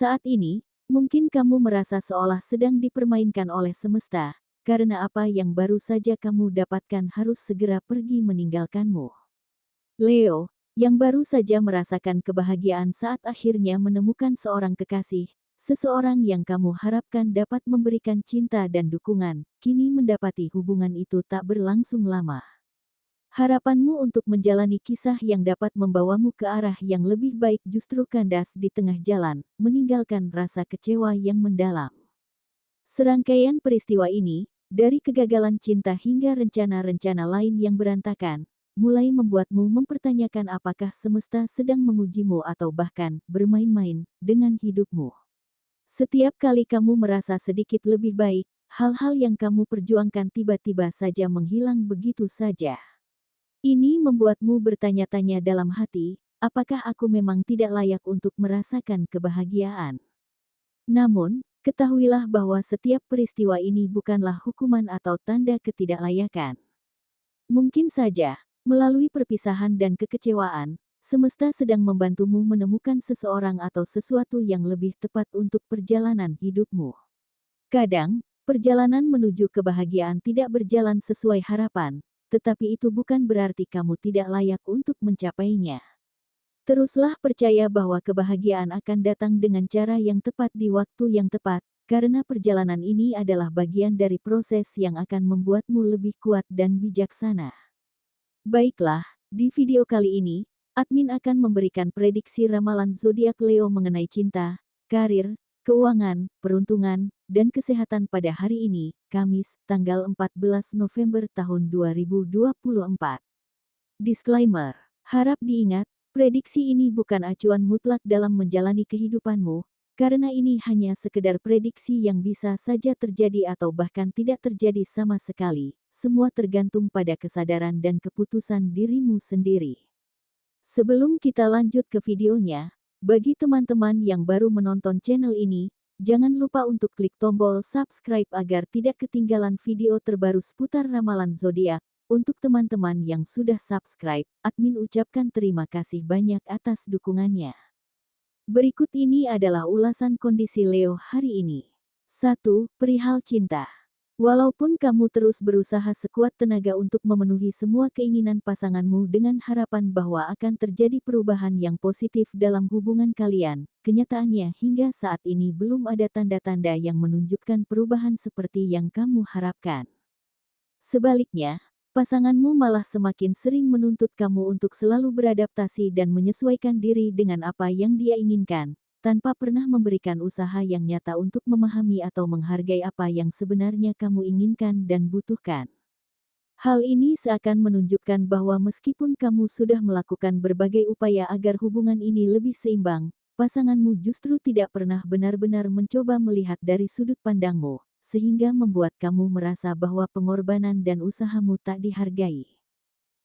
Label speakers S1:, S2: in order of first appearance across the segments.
S1: Saat ini, mungkin kamu merasa seolah sedang dipermainkan oleh semesta, karena apa yang baru saja kamu dapatkan harus segera pergi meninggalkanmu. Leo, yang baru saja merasakan kebahagiaan saat akhirnya menemukan seorang kekasih, seseorang yang kamu harapkan dapat memberikan cinta dan dukungan, kini mendapati hubungan itu tak berlangsung lama. Harapanmu untuk menjalani kisah yang dapat membawamu ke arah yang lebih baik justru kandas di tengah jalan, meninggalkan rasa kecewa yang mendalam. Serangkaian peristiwa ini, dari kegagalan cinta hingga rencana-rencana lain yang berantakan, mulai membuatmu mempertanyakan apakah semesta sedang mengujimu atau bahkan bermain-main dengan hidupmu. Setiap kali kamu merasa sedikit lebih baik, hal-hal yang kamu perjuangkan tiba-tiba saja menghilang begitu saja. Ini membuatmu bertanya-tanya dalam hati, apakah aku memang tidak layak untuk merasakan kebahagiaan? Namun, ketahuilah bahwa setiap peristiwa ini bukanlah hukuman atau tanda ketidaklayakan. Mungkin saja, melalui perpisahan dan kekecewaan, semesta sedang membantumu menemukan seseorang atau sesuatu yang lebih tepat untuk perjalanan hidupmu. Kadang, perjalanan menuju kebahagiaan tidak berjalan sesuai harapan, tetapi itu bukan berarti kamu tidak layak untuk mencapainya. Teruslah percaya bahwa kebahagiaan akan datang dengan cara yang tepat di waktu yang tepat, karena perjalanan ini adalah bagian dari proses yang akan membuatmu lebih kuat dan bijaksana. Baiklah, di video kali ini, admin akan memberikan prediksi ramalan zodiak Leo mengenai cinta, karir, keuangan, peruntungan, dan kesehatan pada hari ini, Kamis, tanggal 14 November tahun 2024. Disclaimer, harap diingat, prediksi ini bukan acuan mutlak dalam menjalani kehidupanmu, karena ini hanya sekedar prediksi yang bisa saja terjadi atau bahkan tidak terjadi sama sekali. Semua tergantung pada kesadaran dan keputusan dirimu sendiri. Sebelum kita lanjut ke videonya, bagi teman-teman yang baru menonton channel ini, jangan lupa untuk klik tombol subscribe agar tidak ketinggalan video terbaru seputar ramalan zodiak. Untuk teman-teman yang sudah subscribe, admin ucapkan terima kasih banyak atas dukungannya. Berikut ini adalah ulasan kondisi Leo hari ini. 1. Perihal cinta. Walaupun kamu terus berusaha sekuat tenaga untuk memenuhi semua keinginan pasanganmu dengan harapan bahwa akan terjadi perubahan yang positif dalam hubungan kalian, kenyataannya hingga saat ini belum ada tanda-tanda yang menunjukkan perubahan seperti yang kamu harapkan. Sebaliknya, pasanganmu malah semakin sering menuntut kamu untuk selalu beradaptasi dan menyesuaikan diri dengan apa yang dia inginkan, tanpa pernah memberikan usaha yang nyata untuk memahami atau menghargai apa yang sebenarnya kamu inginkan dan butuhkan. Hal ini seakan menunjukkan bahwa meskipun kamu sudah melakukan berbagai upaya agar hubungan ini lebih seimbang, pasanganmu justru tidak pernah benar-benar mencoba melihat dari sudut pandangmu, sehingga membuat kamu merasa bahwa pengorbanan dan usahamu tak dihargai.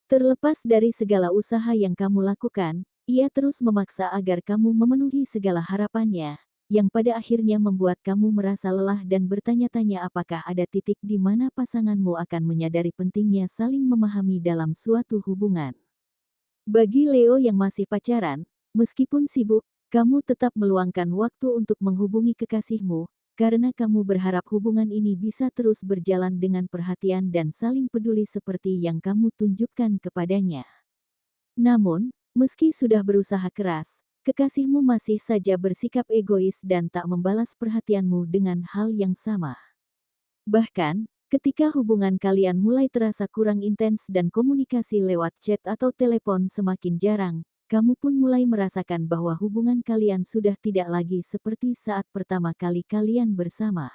S1: Terlepas dari segala usaha yang kamu lakukan, ia terus memaksa agar kamu memenuhi segala harapannya, yang pada akhirnya membuat kamu merasa lelah dan bertanya-tanya apakah ada titik di mana pasanganmu akan menyadari pentingnya saling memahami dalam suatu hubungan. Bagi Leo yang masih pacaran, meskipun sibuk, kamu tetap meluangkan waktu untuk menghubungi kekasihmu, karena kamu berharap hubungan ini bisa terus berjalan dengan perhatian dan saling peduli seperti yang kamu tunjukkan kepadanya. Namun, meski sudah berusaha keras, kekasihmu masih saja bersikap egois dan tak membalas perhatianmu dengan hal yang sama. Bahkan, ketika hubungan kalian mulai terasa kurang intens dan komunikasi lewat chat atau telepon semakin jarang, kamu pun mulai merasakan bahwa hubungan kalian sudah tidak lagi seperti saat pertama kali kalian bersama.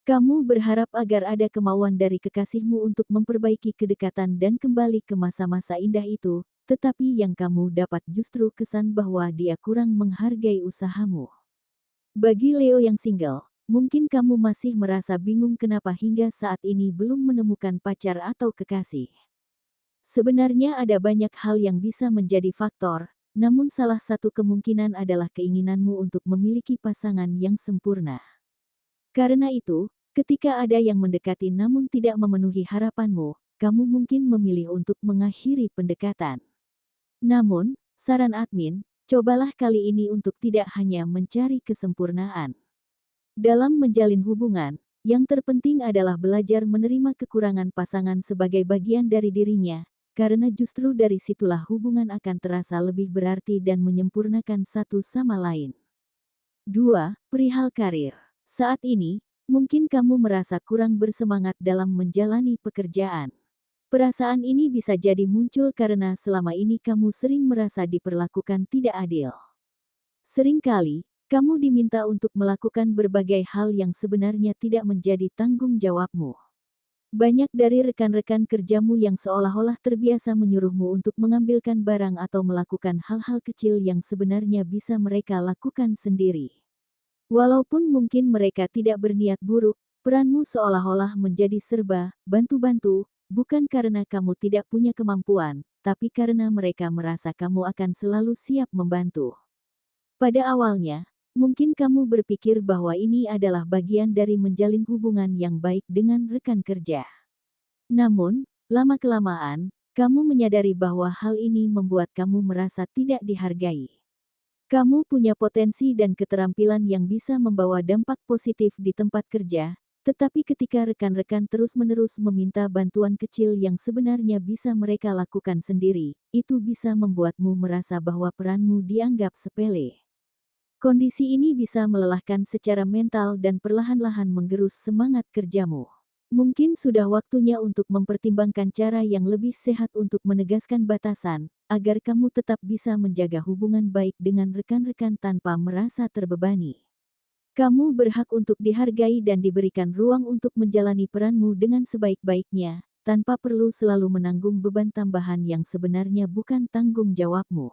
S1: Kamu berharap agar ada kemauan dari kekasihmu untuk memperbaiki kedekatan dan kembali ke masa-masa indah itu, tetapi yang kamu dapat justru kesan bahwa dia kurang menghargai usahamu. Bagi Leo yang single, mungkin kamu masih merasa bingung kenapa hingga saat ini belum menemukan pacar atau kekasih. Sebenarnya ada banyak hal yang bisa menjadi faktor, namun salah satu kemungkinan adalah keinginanmu untuk memiliki pasangan yang sempurna. Karena itu, ketika ada yang mendekati namun tidak memenuhi harapanmu, kamu mungkin memilih untuk mengakhiri pendekatan. Namun, saran admin, Cobalah kali ini untuk tidak hanya mencari kesempurnaan dalam menjalin hubungan. Yang terpenting adalah belajar menerima kekurangan pasangan sebagai bagian dari dirinya, karena justru dari situlah hubungan akan terasa lebih berarti dan menyempurnakan satu sama lain. 2. Perihal karir. Saat ini, mungkin kamu merasa kurang bersemangat dalam menjalani pekerjaan. Perasaan ini bisa jadi muncul karena selama ini kamu sering merasa diperlakukan tidak adil. Seringkali, kamu diminta untuk melakukan berbagai hal yang sebenarnya tidak menjadi tanggung jawabmu. Banyak dari rekan-rekan kerjamu yang seolah-olah terbiasa menyuruhmu untuk mengambilkan barang atau melakukan hal-hal kecil yang sebenarnya bisa mereka lakukan sendiri. Walaupun mungkin mereka tidak berniat buruk, peranmu seolah-olah menjadi serba bantu-bantu, bukan karena kamu tidak punya kemampuan, tapi karena mereka merasa kamu akan selalu siap membantu. Pada awalnya, mungkin kamu berpikir bahwa ini adalah bagian dari menjalin hubungan yang baik dengan rekan kerja. Namun, lama-kelamaan, kamu menyadari bahwa hal ini membuat kamu merasa tidak dihargai. Kamu punya potensi dan keterampilan yang bisa membawa dampak positif di tempat kerja, tetapi ketika rekan-rekan terus-menerus meminta bantuan kecil yang sebenarnya bisa mereka lakukan sendiri, itu bisa membuatmu merasa bahwa peranmu dianggap sepele. Kondisi ini bisa melelahkan secara mental dan perlahan-lahan menggerus semangat kerjamu. Mungkin sudah waktunya untuk mempertimbangkan cara yang lebih sehat untuk menegaskan batasan, agar kamu tetap bisa menjaga hubungan baik dengan rekan-rekan tanpa merasa terbebani. Kamu berhak untuk dihargai dan diberikan ruang untuk menjalani peranmu dengan sebaik-baiknya, tanpa perlu selalu menanggung beban tambahan yang sebenarnya bukan tanggung jawabmu.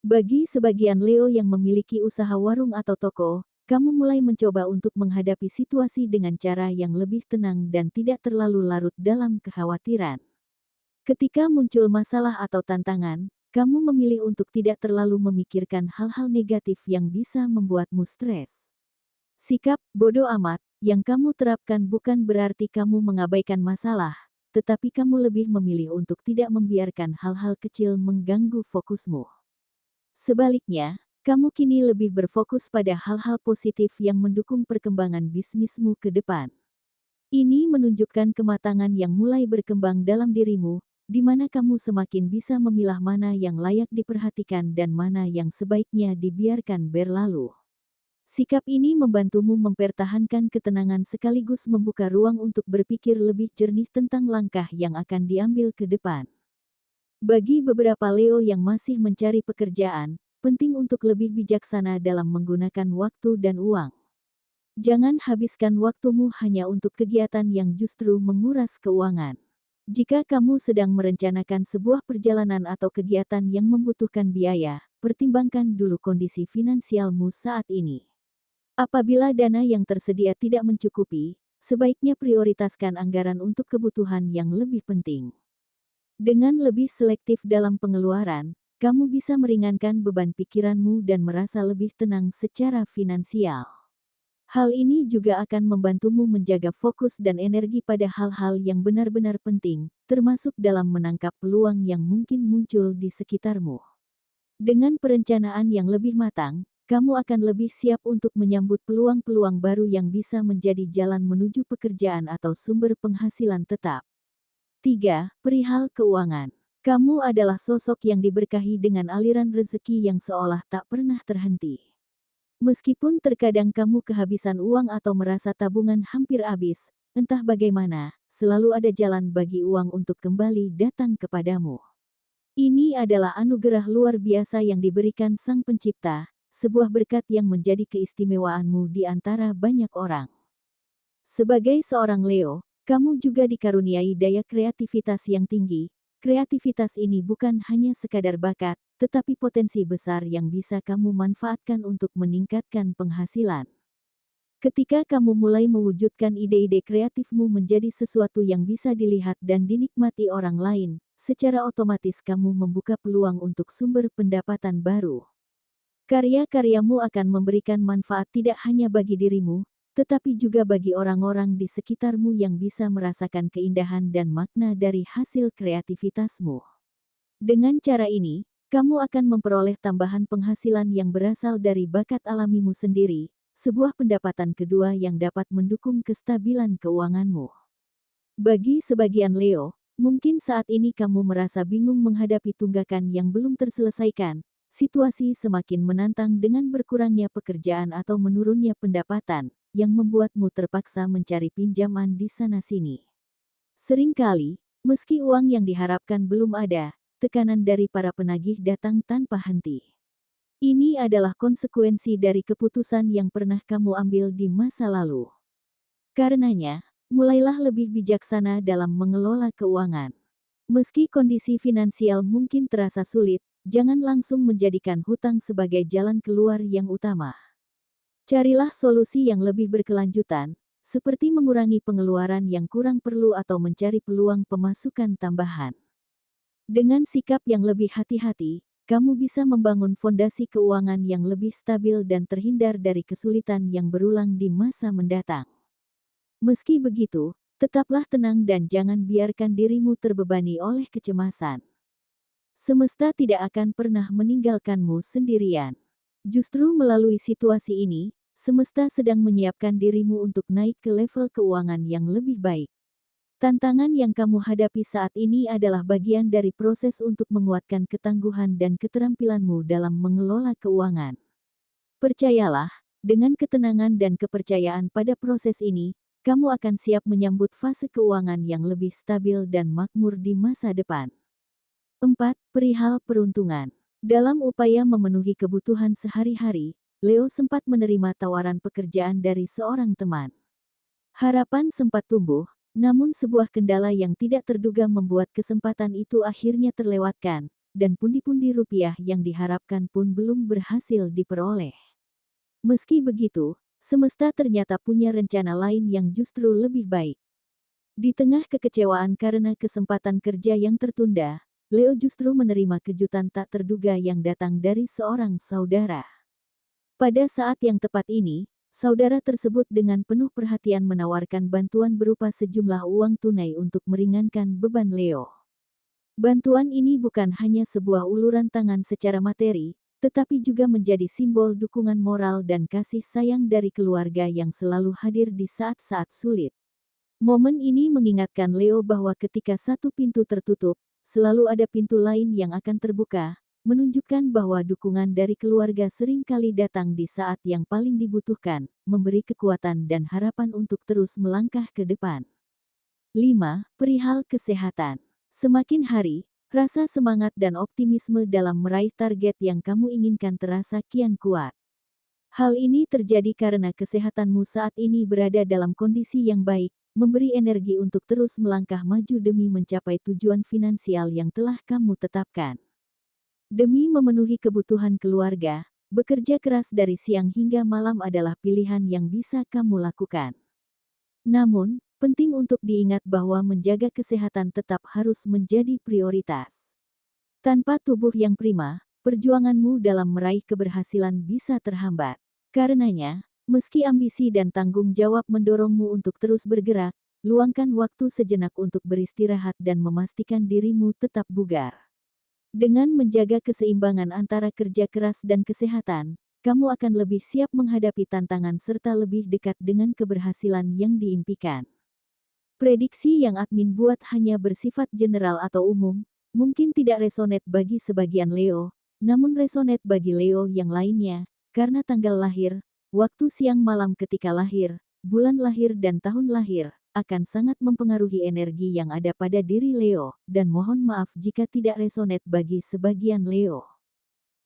S1: Bagi sebagian Leo yang memiliki usaha warung atau toko, kamu mulai mencoba untuk menghadapi situasi dengan cara yang lebih tenang dan tidak terlalu larut dalam kekhawatiran. Ketika muncul masalah atau tantangan, kamu memilih untuk tidak terlalu memikirkan hal-hal negatif yang bisa membuatmu stres. Sikap bodoh amat yang kamu terapkan bukan berarti kamu mengabaikan masalah, tetapi kamu lebih memilih untuk tidak membiarkan hal-hal kecil mengganggu fokusmu. Sebaliknya, kamu kini lebih berfokus pada hal-hal positif yang mendukung perkembangan bisnismu ke depan. Ini menunjukkan kematangan yang mulai berkembang dalam dirimu, di mana kamu semakin bisa memilah mana yang layak diperhatikan dan mana yang sebaiknya dibiarkan berlalu. Sikap ini membantumu mempertahankan ketenangan sekaligus membuka ruang untuk berpikir lebih jernih tentang langkah yang akan diambil ke depan. Bagi beberapa Leo yang masih mencari pekerjaan, penting untuk lebih bijaksana dalam menggunakan waktu dan uang. Jangan habiskan waktumu hanya untuk kegiatan yang justru menguras keuangan. Jika kamu sedang merencanakan sebuah perjalanan atau kegiatan yang membutuhkan biaya, pertimbangkan dulu kondisi finansialmu saat ini. Apabila dana yang tersedia tidak mencukupi, sebaiknya prioritaskan anggaran untuk kebutuhan yang lebih penting. Dengan lebih selektif dalam pengeluaran, kamu bisa meringankan beban pikiranmu dan merasa lebih tenang secara finansial. Hal ini juga akan membantumu menjaga fokus dan energi pada hal-hal yang benar-benar penting, termasuk dalam menangkap peluang yang mungkin muncul di sekitarmu. Dengan perencanaan yang lebih matang, kamu akan lebih siap untuk menyambut peluang-peluang baru yang bisa menjadi jalan menuju pekerjaan atau sumber penghasilan tetap. 3. Perihal keuangan. Kamu adalah sosok yang diberkahi dengan aliran rezeki yang seolah tak pernah terhenti. Meskipun terkadang kamu kehabisan uang atau merasa tabungan hampir habis, entah bagaimana, selalu ada jalan bagi uang untuk kembali datang kepadamu. Ini adalah anugerah luar biasa yang diberikan Sang Pencipta, sebuah berkat yang menjadi keistimewaanmu di antara banyak orang. Sebagai seorang Leo, kamu juga dikaruniai daya kreativitas yang tinggi. Kreativitas ini bukan hanya sekadar bakat, tetapi potensi besar yang bisa kamu manfaatkan untuk meningkatkan penghasilan. Ketika kamu mulai mewujudkan ide-ide kreatifmu menjadi sesuatu yang bisa dilihat dan dinikmati orang lain, secara otomatis kamu membuka peluang untuk sumber pendapatan baru. Karya-karyamu akan memberikan manfaat tidak hanya bagi dirimu, tetapi juga bagi orang-orang di sekitarmu yang bisa merasakan keindahan dan makna dari hasil kreativitasmu. Dengan cara ini, Kamu akan memperoleh tambahan penghasilan yang berasal dari bakat alamimu sendiri, sebuah pendapatan kedua yang dapat mendukung kestabilan keuanganmu. Bagi sebagian Leo, mungkin saat ini kamu merasa bingung menghadapi tunggakan yang belum terselesaikan. Situasi semakin menantang dengan berkurangnya pekerjaan atau menurunnya pendapatan, yang membuatmu terpaksa mencari pinjaman di sana-sini. Seringkali, meski uang yang diharapkan belum ada, tekanan dari para penagih datang tanpa henti. Ini adalah konsekuensi dari keputusan yang pernah kamu ambil di masa lalu. Karenanya, mulailah lebih bijaksana dalam mengelola keuangan. Meski kondisi finansial mungkin terasa sulit, jangan langsung menjadikan hutang sebagai jalan keluar yang utama. Carilah solusi yang lebih berkelanjutan, seperti mengurangi pengeluaran yang kurang perlu atau mencari peluang pemasukan tambahan. Dengan sikap yang lebih hati-hati, kamu bisa membangun fondasi keuangan yang lebih stabil dan terhindar dari kesulitan yang berulang di masa mendatang. Meski begitu, tetaplah tenang dan jangan biarkan dirimu terbebani oleh kecemasan. Semesta tidak akan pernah meninggalkanmu sendirian. Justru melalui situasi ini, semesta sedang menyiapkan dirimu untuk naik ke level keuangan yang lebih baik. Tantangan yang kamu hadapi saat ini adalah bagian dari proses untuk menguatkan ketangguhan dan keterampilanmu dalam mengelola keuangan. Percayalah, dengan ketenangan dan kepercayaan pada proses ini, kamu akan siap menyambut fase keuangan yang lebih stabil dan makmur di masa depan. 4. Perihal peruntungan. Dalam upaya memenuhi kebutuhan sehari-hari, Leo sempat menerima tawaran pekerjaan dari seorang teman. Harapan sempat tumbuh, namun sebuah kendala yang tidak terduga membuat kesempatan itu akhirnya terlewatkan, dan pundi-pundi rupiah yang diharapkan pun belum berhasil diperoleh. Meski begitu, semesta ternyata punya rencana lain yang justru lebih baik. Di tengah kekecewaan karena kesempatan kerja yang tertunda, Leo justru menerima kejutan tak terduga yang datang dari seorang saudara. Pada saat yang tepat ini, saudara tersebut dengan penuh perhatian menawarkan bantuan berupa sejumlah uang tunai untuk meringankan beban Leo. Bantuan ini bukan hanya sebuah uluran tangan secara materi, tetapi juga menjadi simbol dukungan moral dan kasih sayang dari keluarga yang selalu hadir di saat-saat sulit. Momen ini mengingatkan Leo bahwa ketika satu pintu tertutup, selalu ada pintu lain yang akan terbuka, menunjukkan bahwa dukungan dari keluarga sering kali datang di saat yang paling dibutuhkan, memberi kekuatan dan harapan untuk terus melangkah ke depan. 5. Perihal kesehatan. Semakin hari, rasa semangat dan optimisme dalam meraih target yang kamu inginkan terasa kian kuat. Hal ini terjadi karena kesehatanmu saat ini berada dalam kondisi yang baik, memberi energi untuk terus melangkah maju demi mencapai tujuan finansial yang telah kamu tetapkan. Demi memenuhi kebutuhan keluarga, bekerja keras dari siang hingga malam adalah pilihan yang bisa kamu lakukan. Namun, penting untuk diingat bahwa menjaga kesehatan tetap harus menjadi prioritas. Tanpa tubuh yang prima, perjuanganmu dalam meraih keberhasilan bisa terhambat. Karenanya, meski ambisi dan tanggung jawab mendorongmu untuk terus bergerak, luangkan waktu sejenak untuk beristirahat dan memastikan dirimu tetap bugar. Dengan menjaga keseimbangan antara kerja keras dan kesehatan, kamu akan lebih siap menghadapi tantangan serta lebih dekat dengan keberhasilan yang diimpikan. Prediksi yang admin buat hanya bersifat general atau umum, mungkin tidak resonate bagi sebagian Leo, namun resonate bagi Leo yang lainnya, karena tanggal lahir, waktu siang malam ketika lahir, bulan lahir dan tahun lahir, akan sangat mempengaruhi energi yang ada pada diri Leo, dan mohon maaf jika tidak resonate bagi sebagian Leo.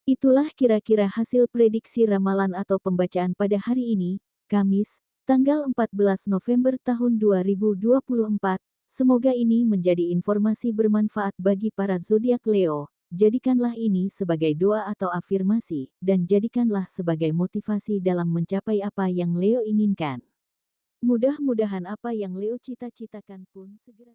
S1: Itulah kira-kira hasil prediksi ramalan atau pembacaan pada hari ini, Kamis, tanggal 14 November tahun 2024, semoga ini menjadi informasi bermanfaat bagi para zodiak Leo. Jadikanlah ini sebagai doa atau afirmasi, dan jadikanlah sebagai motivasi dalam mencapai apa yang Leo inginkan. Mudah-mudahan apa yang Leo cita-citakan pun segera